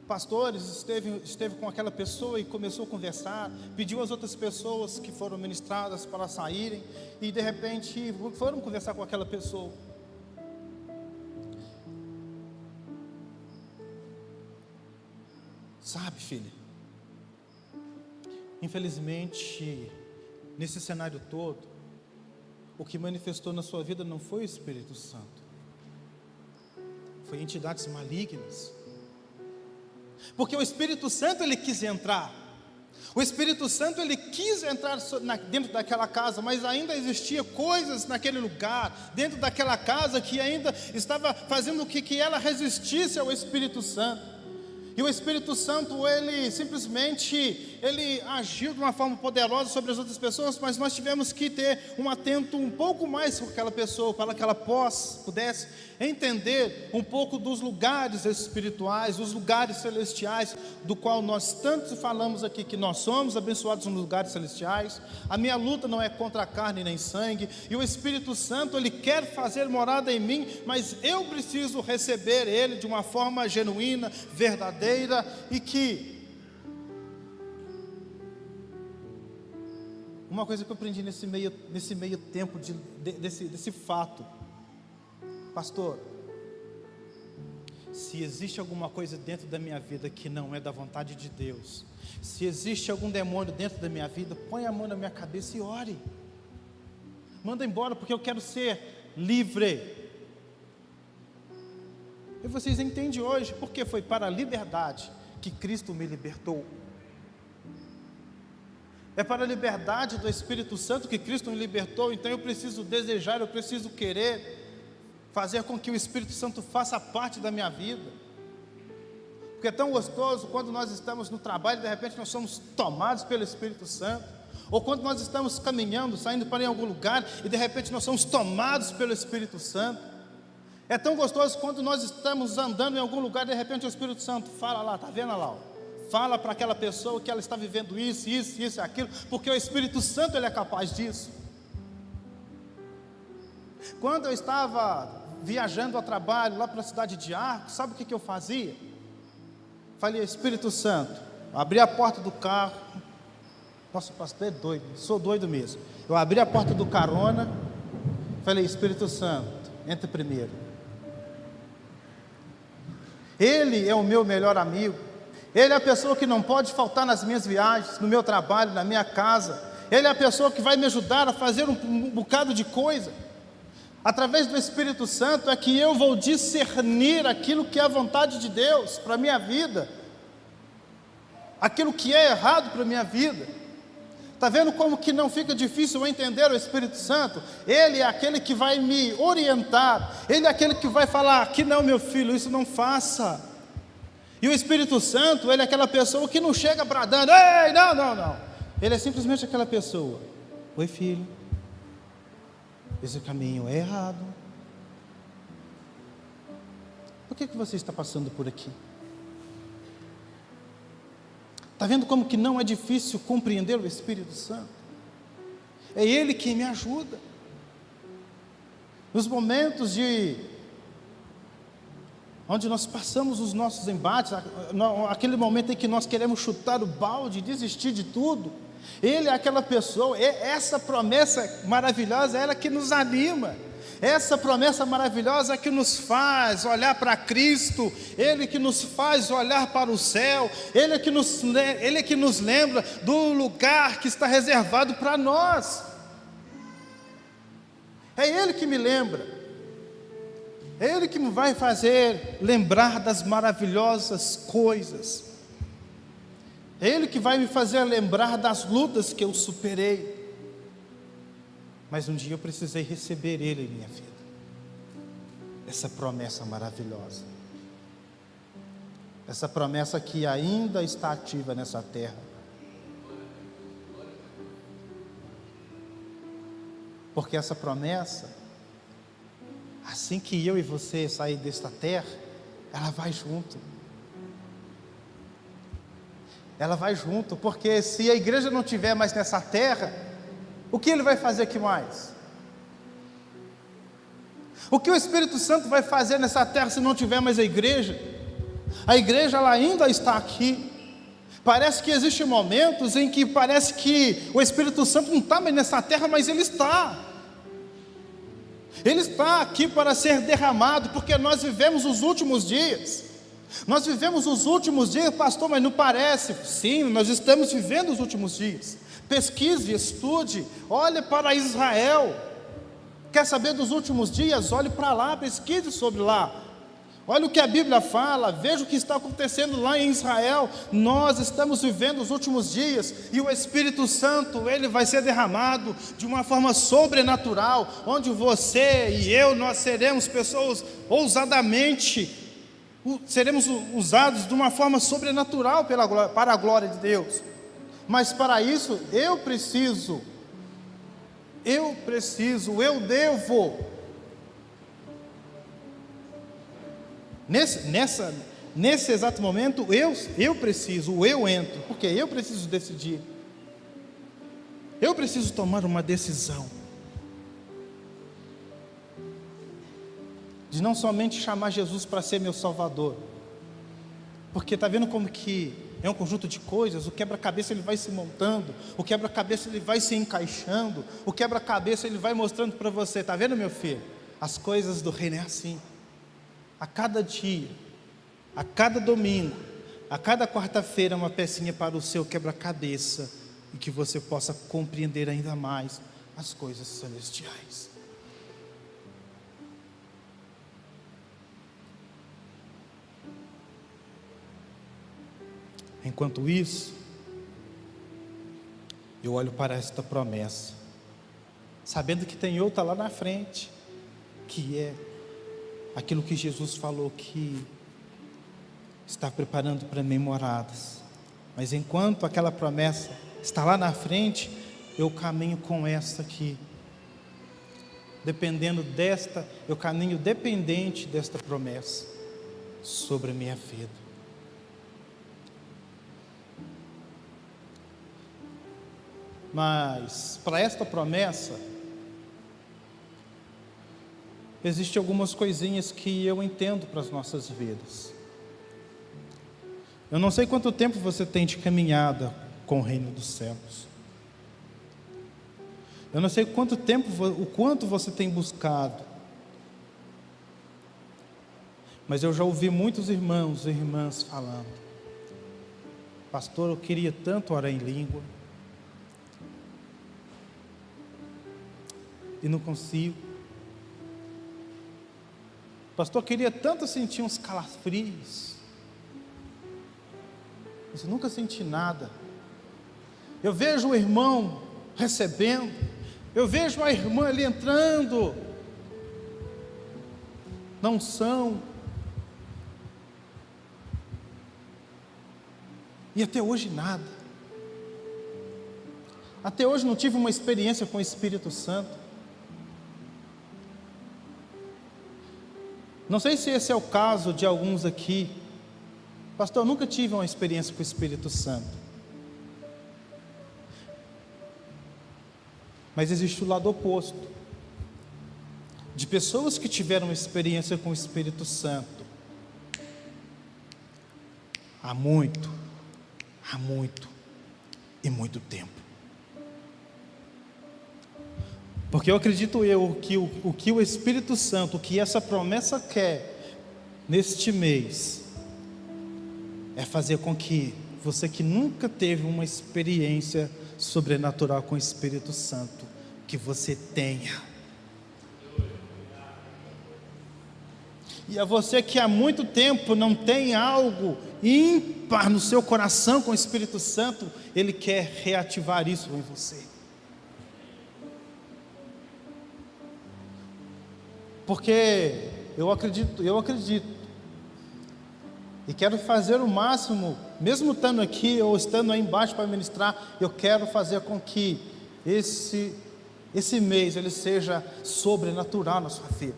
pastores esteve com aquela pessoa e começou a conversar, pediu às outras pessoas que foram ministradas para saírem, e de repente foram conversar com aquela pessoa. Sabe, filha, infelizmente, nesse cenário todo, o que manifestou na sua vida não foi o Espírito Santo, foi entidades malignas. Porque o Espírito Santo ele quis entrar, o Espírito Santo ele quis entrar dentro daquela casa, mas ainda existia coisas naquele lugar, dentro daquela casa, que ainda estava fazendo com que ela resistisse ao Espírito Santo. E o Espírito Santo, ele simplesmente, ele agiu de uma forma poderosa sobre as outras pessoas, mas nós tivemos que ter um atento um pouco mais com aquela pessoa, para que ela pudesse entender um pouco dos lugares espirituais, dos lugares celestiais, do qual nós tanto falamos aqui, que nós somos abençoados nos lugares celestiais. A minha luta não é contra a carne nem sangue, e o Espírito Santo, ele quer fazer morada em mim, mas eu preciso receber ele de uma forma genuína, verdadeira, e que uma coisa que eu aprendi nesse meio tempo desse fato, pastor, se existe alguma coisa dentro da minha vida que não é da vontade de Deus, se existe algum demônio dentro da minha vida, põe a mão na minha cabeça e ore, manda embora, porque eu quero ser livre. E vocês entendem hoje, porque foi para a liberdade que Cristo me libertou. É para a liberdade do Espírito Santo que Cristo me libertou. Então eu preciso desejar, eu preciso querer fazer com que o Espírito Santo faça parte da minha vida. Porque é tão gostoso quando nós estamos no trabalho e de repente nós somos tomados pelo Espírito Santo. Ou quando nós estamos caminhando, saindo para em algum lugar, e de repente nós somos tomados pelo Espírito Santo. É tão gostoso quando nós estamos andando em algum lugar, de repente o Espírito Santo fala lá, está vendo lá? Fala para aquela pessoa que ela está vivendo isso e aquilo, porque o Espírito Santo ele é capaz disso. Quando eu estava viajando a trabalho lá para a cidade de Arcos, sabe o que eu fazia? Falei, Espírito Santo, abri a porta do carro. Nossa, o pastor é doido, sou doido mesmo. Eu abri a porta do carona, falei, Espírito Santo, entra primeiro. Ele é o meu melhor amigo, ele é a pessoa que não pode faltar nas minhas viagens, no meu trabalho, na minha casa. Ele é a pessoa que vai me ajudar a fazer um bocado de coisa. Através do Espírito Santo é que eu vou discernir aquilo que é a vontade de Deus para a minha vida, aquilo que é errado para a minha vida. Está vendo como que não fica difícil eu entender o Espírito Santo? Ele é aquele que vai me orientar, ele é aquele que vai falar, que não, meu filho, isso não faça. E o Espírito Santo, ele é aquela pessoa que não chega bradando, ei, não. Ele é simplesmente aquela pessoa, oi filho, esse caminho é errado. Por que você está passando por aqui? Está vendo como que não é difícil compreender o Espírito Santo? É Ele que me ajuda. Nos momentos onde nós passamos os nossos embates, aquele momento em que nós queremos chutar o balde, desistir de tudo, Ele é aquela pessoa, essa promessa maravilhosa é ela que nos anima. Essa promessa maravilhosa que nos faz olhar para Cristo, Ele que nos faz olhar para o céu, Ele que nos lembra do lugar que está reservado para nós. É Ele que me lembra, é Ele que me vai fazer lembrar das maravilhosas coisas, é Ele que vai me fazer lembrar das lutas que eu superei. Mas um dia eu precisei receber Ele em minha vida, essa promessa maravilhosa, essa promessa que ainda está ativa nessa terra. Porque essa promessa, assim que eu e você sair desta terra, ela vai junto. Ela vai junto, porque se a igreja não estiver mais nessa terra, o que Ele vai fazer aqui mais? O que o Espírito Santo vai fazer nessa terra se não tiver mais a igreja? A igreja ela ainda está aqui. Parece que existem momentos em que parece que o Espírito Santo não está mais nessa terra, mas Ele está. Ele está aqui para ser derramado, porque nós vivemos os últimos dias. Nós vivemos os últimos dias, pastor, mas não parece. Sim, nós estamos vivendo os últimos dias. Pesquise, estude, olhe para Israel. Quer saber dos últimos dias? Olhe para lá, pesquise sobre lá. Olha o que a Bíblia fala, veja o que está acontecendo lá em Israel. Nós estamos vivendo os últimos dias, e o Espírito Santo, ele vai ser derramado de uma forma sobrenatural, onde você e eu, nós seremos pessoas ousadamente, seremos usados de uma forma sobrenatural para a glória de Deus. Mas para isso, eu devo. Nesse exato momento, eu entro, porque eu preciso decidir. Eu preciso tomar uma decisão. De não somente chamar Jesus para ser meu Salvador. Porque está vendo como que é um conjunto de coisas, o quebra-cabeça ele vai se montando, o quebra-cabeça ele vai se encaixando, o quebra-cabeça ele vai mostrando para você, está vendo meu filho? As coisas do reino é assim, a cada dia, a cada domingo, a cada quarta-feira uma pecinha para o seu quebra-cabeça, e que você possa compreender ainda mais as coisas celestiais. Enquanto isso, eu olho para esta promessa, sabendo que tem outra lá na frente, que é aquilo que Jesus falou que está preparando para mim moradas. Mas enquanto aquela promessa está lá na frente, eu caminho com essa aqui. Dependendo desta, eu caminho dependente desta promessa sobre a minha vida. Mas para esta promessa, existem algumas coisinhas que eu entendo para as nossas vidas. Eu não sei quanto tempo você tem de caminhada com o reino dos céus. Eu não sei o quanto você tem buscado. Mas eu já ouvi muitos irmãos e irmãs falando: pastor, eu queria tanto orar em língua e não consigo. Pastor, eu queria tanto sentir uns calafrios, mas eu nunca senti nada. Eu vejo o irmão recebendo, eu vejo a irmã ali entrando na unção, e até hoje nada. Até hoje não tive uma experiência com o Espírito Santo. Não sei se esse é o caso de alguns aqui. Pastor, eu nunca tive uma experiência com o Espírito Santo. Mas existe o lado oposto, de pessoas que tiveram experiência com o Espírito Santo há muito e muito tempo. Porque eu acredito que o que o Espírito Santo, o que essa promessa quer neste mês, é fazer com que você que nunca teve uma experiência sobrenatural com o Espírito Santo, que você tenha. E a você que há muito tempo não tem algo ímpar no seu coração com o Espírito Santo, Ele quer reativar isso em você. Porque eu acredito, e quero fazer o máximo, mesmo estando aqui ou estando aí embaixo para ministrar, eu quero fazer com que esse mês ele seja sobrenatural na sua vida.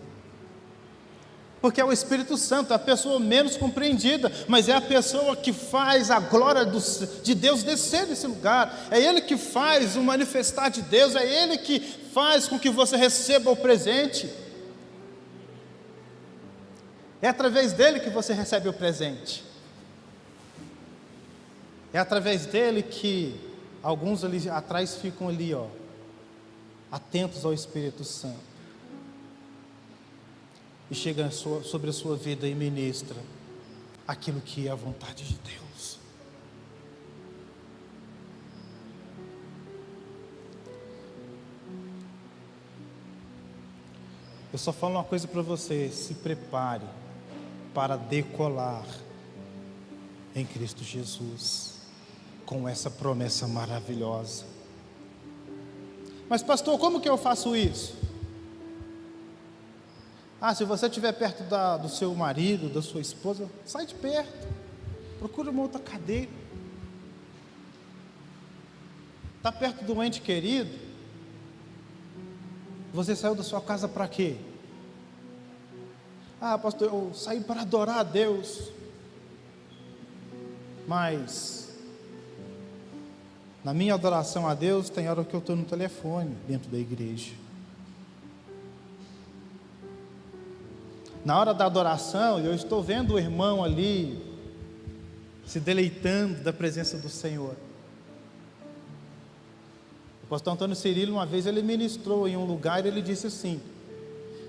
Porque é o Espírito Santo, é a pessoa menos compreendida, mas é a pessoa que faz a glória de Deus descer nesse lugar. É Ele que faz o manifestar de Deus, é Ele que faz com que você receba o presente. É através dele que você recebe o presente. É através dele que alguns ali atrás ficam ali, atentos ao Espírito Santo. E chega sobre a sua vida e ministra aquilo que é a vontade de Deus. Eu só falo uma coisa para você: se prepare para decolar em Cristo Jesus, com essa promessa maravilhosa. Mas pastor, como que eu faço isso? Se você estiver perto do seu marido, da sua esposa, sai de perto, procura uma outra cadeira. Está perto do ente querido, você saiu da sua casa para quê? Pastor, eu saí para adorar a Deus. Mas na minha adoração a Deus, tem hora que eu estou no telefone dentro da igreja. Na hora da adoração, eu estou vendo o irmão ali se deleitando da presença do Senhor. O pastor Antônio Cirilo, uma vez ele ministrou em um lugar e ele disse assim: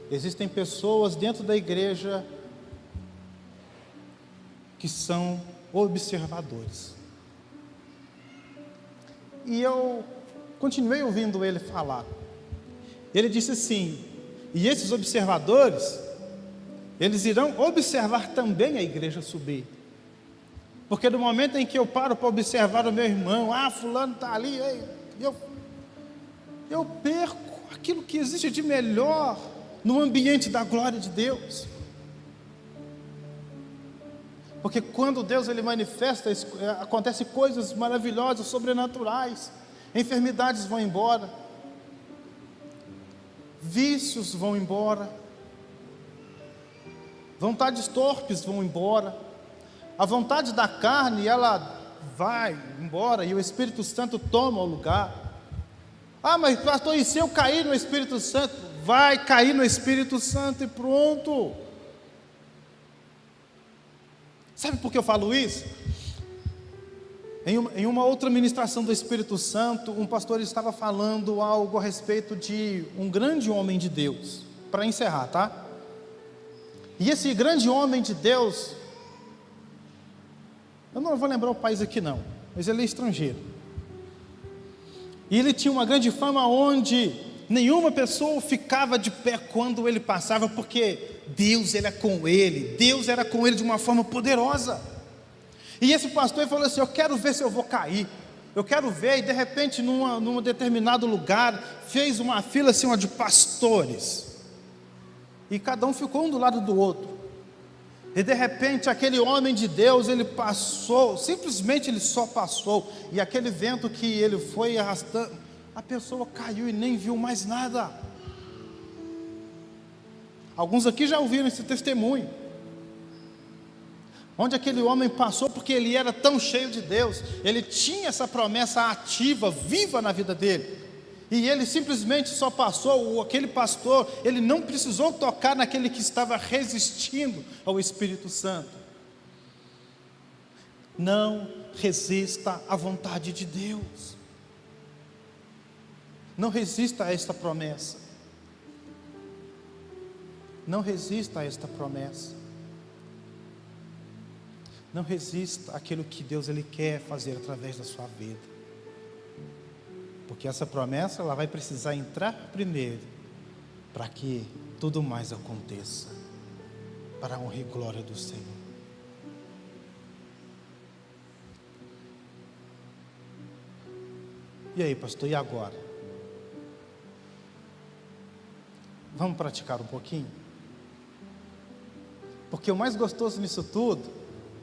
existem pessoas dentro da igreja que são observadores. E eu continuei ouvindo ele falar. Ele disse assim: e esses observadores, eles irão observar também a igreja subir. Porque no momento em que eu paro para observar o meu irmão, fulano está ali, eu perco aquilo que existe de melhor no ambiente da glória de Deus. Porque quando Deus ele manifesta, acontecem coisas maravilhosas, sobrenaturais. enfermidades vão embora, vícios vão embora, vontades torpes vão embora, a vontade da carne, ela vai embora e o Espírito Santo toma o lugar. Ah, mas pastor, e se eu cair no Espírito Santo? Vai cair no Espírito Santo e pronto. Sabe por que eu falo isso? Em uma outra ministração do Espírito Santo, um pastor estava falando algo a respeito de um grande homem de Deus, para encerrar, tá? E esse grande homem de Deus, eu não vou lembrar o país aqui não, mas ele é estrangeiro. E ele tinha uma grande fama onde nenhuma pessoa ficava de pé quando ele passava, porque Deus era com ele, Deus era com ele de uma forma poderosa. E esse pastor falou assim: eu quero ver se eu vou cair, eu quero ver. E de repente num determinado lugar fez uma fila assim, de pastores, e cada um ficou um do lado do outro. E de repente aquele homem de Deus, ele passou, simplesmente ele só passou, e aquele vento que ele foi arrastando, a pessoa caiu e nem viu mais nada. Alguns aqui já ouviram esse testemunho, onde aquele homem passou, porque ele era tão cheio de Deus, ele tinha essa promessa ativa, viva na vida dele, e ele simplesmente só passou. Aquele pastor, ele não precisou tocar naquele que estava resistindo ao Espírito Santo. Não resista à vontade de Deus, não resista a esta promessa, não resista a esta promessa, não resista àquilo que Deus ele quer fazer através da sua vida, porque essa promessa ela vai precisar entrar primeiro, para que tudo mais aconteça, para a honra e glória do Senhor. E aí, pastor, e agora? Vamos praticar um pouquinho? Porque o mais gostoso nisso tudo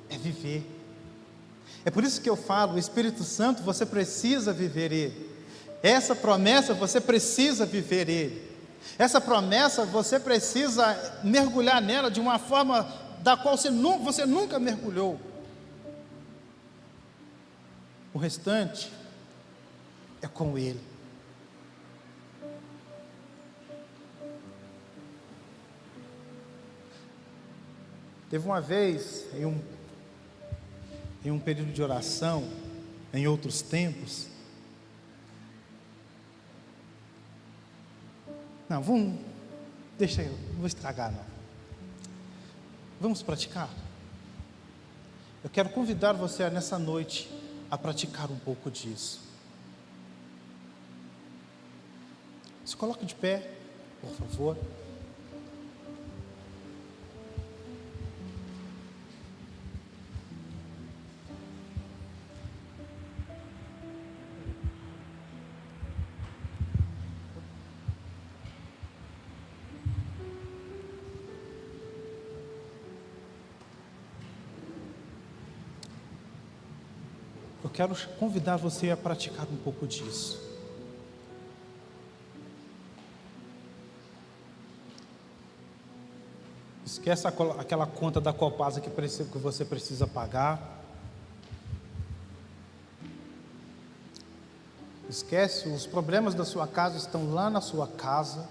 é viver. É por isso que eu falo, o Espírito Santo, você precisa viver ele. Essa promessa você precisa viver ele. Essa promessa você precisa mergulhar nela de uma forma da qual você nunca mergulhou. O restante é com ele. Teve uma vez, em um período de oração, em outros tempos, deixa eu, não vou estragar não. Vamos praticar? Eu quero convidar você nessa noite a praticar um pouco disso. Se coloque de pé, por favor. Eu quero convidar você a praticar um pouco disso. Esquece aquela conta da Copasa que você precisa pagar. Esquece, os problemas da sua casa estão lá na sua casa.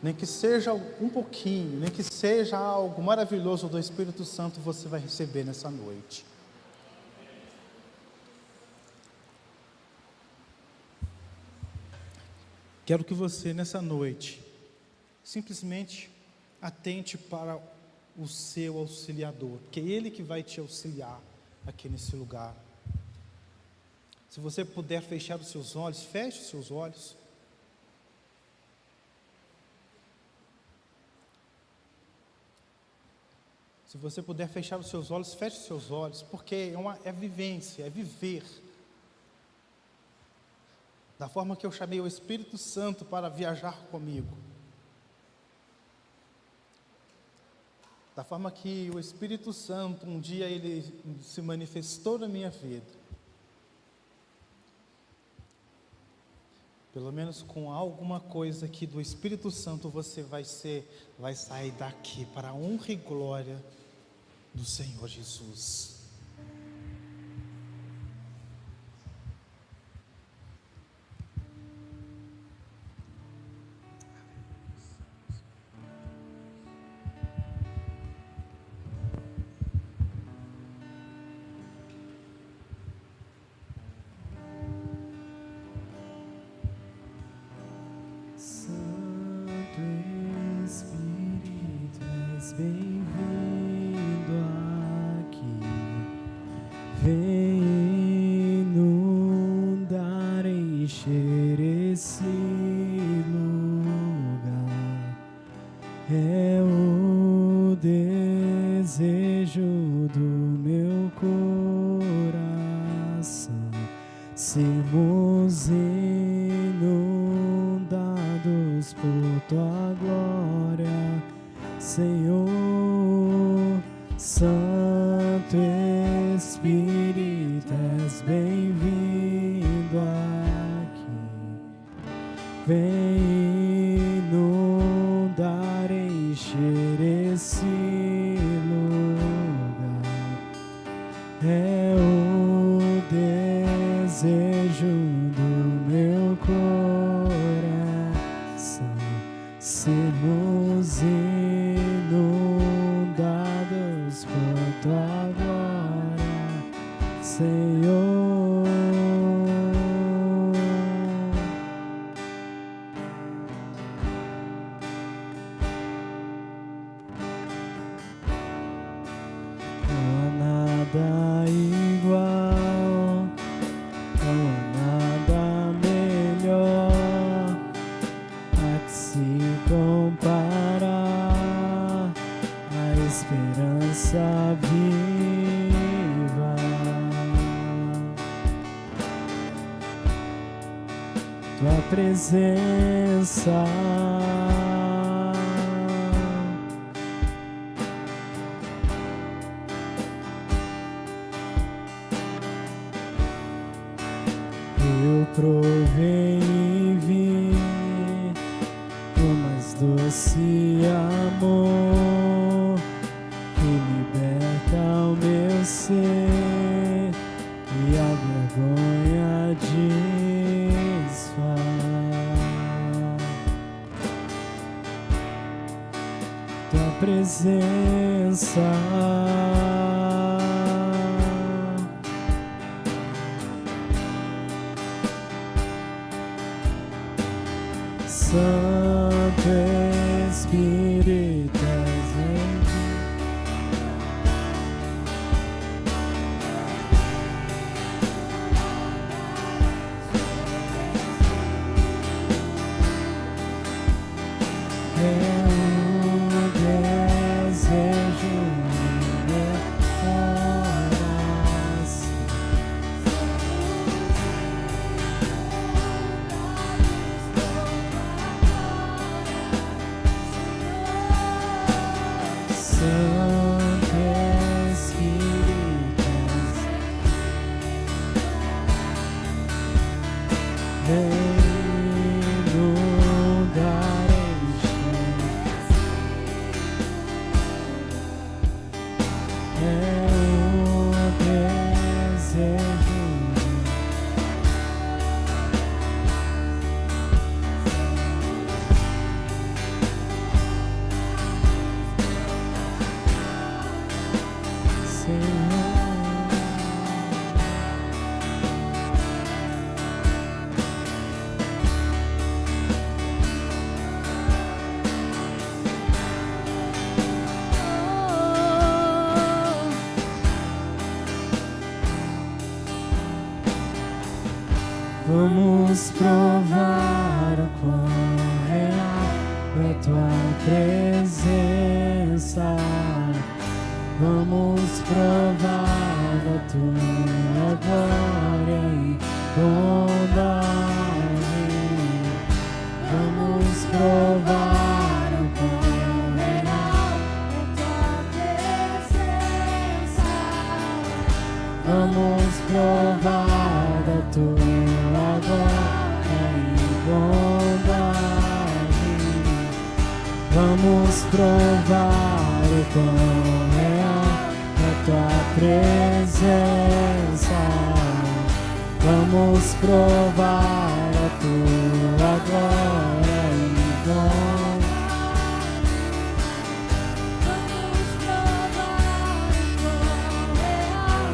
Nem que seja um pouquinho, nem que seja algo maravilhoso do Espírito Santo, você vai receber nessa noite. Quero que você nessa noite simplesmente atente para o seu auxiliador, porque é Ele que vai te auxiliar aqui nesse lugar. Se você puder fechar os seus olhos, feche os seus olhos. Se você puder fechar os seus olhos, feche os seus olhos, porque é vivência, é viver. Da forma que eu chamei o Espírito Santo para viajar comigo. da forma que o Espírito Santo um dia ele se manifestou na minha vida. Pelo menos com alguma coisa aqui do Espírito Santo você vai sair daqui para a honra e glória do Senhor Jesus. Bem-vindo aqui, vem inundar, encher esse lugar. É o desejo do meu coração, sermos inundados por tua glória, Senhor. Santo Espírito, és bem-vindo aqui. Vem inundar, encher esse lugar. É o desejo do meu coração, sermos inundados por tua glória, Senhor. Não há nada igual, não há nada melhor a que se comparar, a esperança viva. Tua presença, eu provei e vi o mais doce amor que liberta o meu ser e a vergonha desfaz. Tua presença, Santo Espírito, és é o desejo do meu coração. Santo Espírito, vem inundar, encher. É o desejo Senhor. Vamos provar o quão real é tua presença. Vamos provar a tua glória e bondade. Vamos provar o quão real é tua Vamos provar o quão real é tua presença. Vamos provar a tua glória e dom. Vamos provar o quão real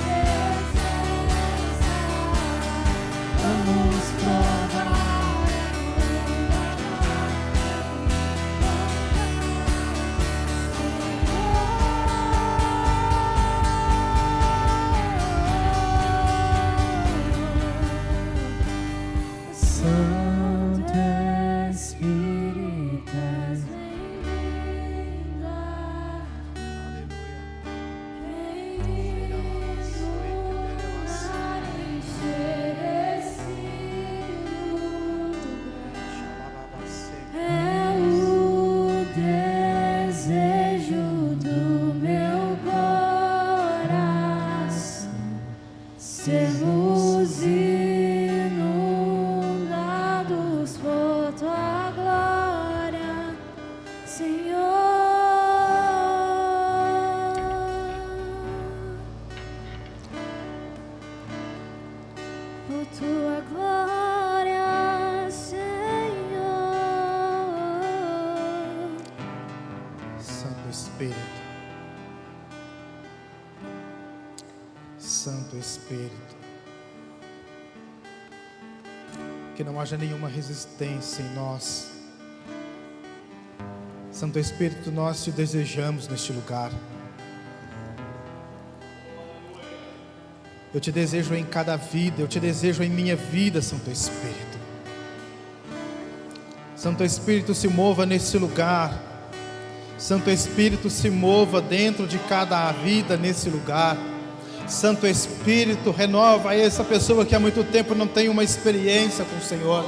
é tua presença. Vamos provar. Santo Espírito, és bem-vinda. É o desejo do meu coração sermos inundados por tua glória, Senhor. Por tua glória, Senhor. Santo Espírito. Santo Espírito. Que não haja nenhuma resistência em nós. Santo Espírito, nós te desejamos neste lugar. Eu te desejo em cada vida, eu te desejo em minha vida, Santo Espírito. Santo Espírito, se mova nesse lugar. Santo Espírito, se mova dentro de cada vida nesse lugar. Santo Espírito, renova essa pessoa que há muito tempo não tem uma experiência com o Senhor.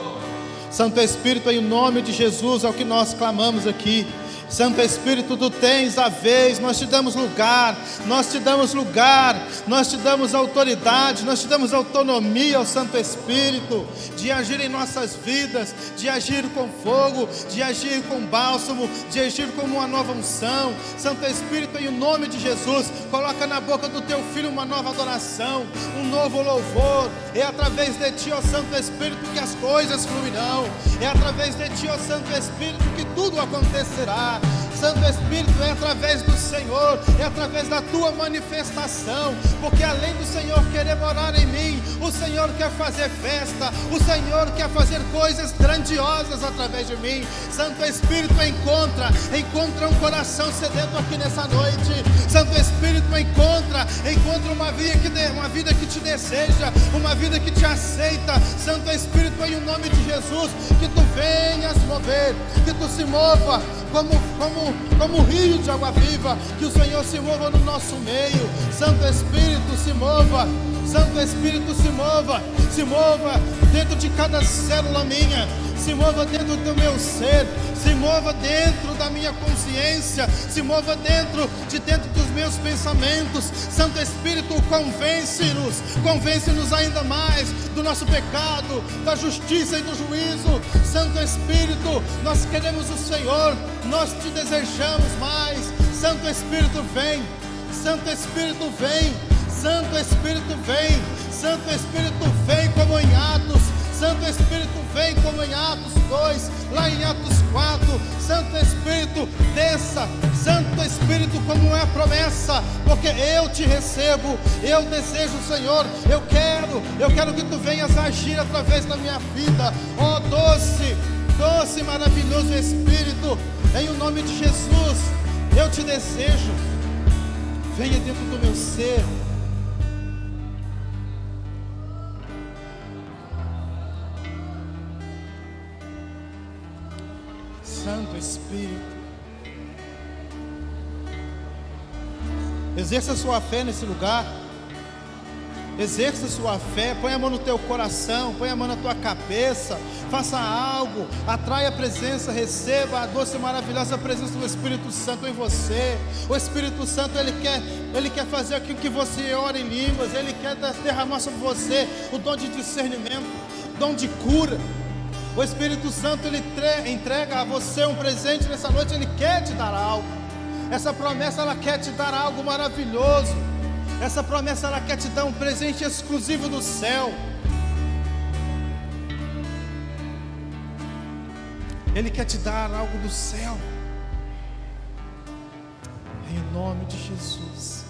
Santo Espírito, em nome de Jesus, é o que nós clamamos aqui. Santo Espírito, tu tens a vez, nós te damos lugar, nós te damos lugar, nós te damos autoridade, nós te damos autonomia ao Santo Espírito, de agir em nossas vidas, de agir com fogo, de agir com bálsamo, de agir como uma nova unção. Santo Espírito, em nome de Jesus, coloca na boca do teu filho uma nova adoração, um novo louvor. É através de ti, ó Santo Espírito, que as coisas fluirão. É através de ti, ó Santo Espírito, que tudo acontecerá. Santo Espírito, é através do Senhor, é através da tua manifestação, porque além do Senhor querer morar em mim, o Senhor quer fazer festa, o Senhor quer fazer coisas grandiosas através de mim. Santo Espírito, encontra um coração sedento aqui nessa noite. Santo Espírito, encontra uma vida que te deseja, uma vida que te aceita. Santo Espírito, em nome de Jesus, que tu venhas mover, que tu se mova como rio de água viva, que o Senhor se mova no nosso meio. Santo Espírito, se mova. Santo Espírito, se mova dentro de cada célula minha, se mova dentro do meu ser, se mova dentro da minha consciência, se mova dentro dos meus pensamentos. Santo Espírito, convence-nos ainda mais do nosso pecado, da justiça e do juízo. Santo Espírito, nós queremos o Senhor, nós te desejamos mais. Santo Espírito, vem. Santo Espírito, vem. Santo Espírito, vem. Santo Espírito, vem como em Atos. Santo Espírito, vem como em Atos 2, lá em Atos 4. Santo Espírito, desça. Santo Espírito, como é a promessa, porque eu te recebo, eu desejo, Senhor, eu quero que tu venhas agir através da minha vida. Ó doce, maravilhoso Espírito, em o nome de Jesus, eu te desejo. Venha dentro do meu ser. Santo Espírito, exerça a sua fé nesse lugar. Exerça a sua fé, põe a mão no teu coração, põe a mão na tua cabeça, faça algo, atraia a presença, receba a doce e maravilhosa presença do Espírito Santo em você. O Espírito Santo, Ele quer fazer com que você ore em línguas, Ele quer derramar sobre você o dom de discernimento, dom de cura. O Espírito Santo, Ele entrega a você um presente nessa noite. Ele quer te dar algo. Essa promessa, ela quer te dar algo maravilhoso. Essa promessa, ela quer te dar um presente exclusivo do céu. Ele quer te dar algo do céu. Em nome de Jesus.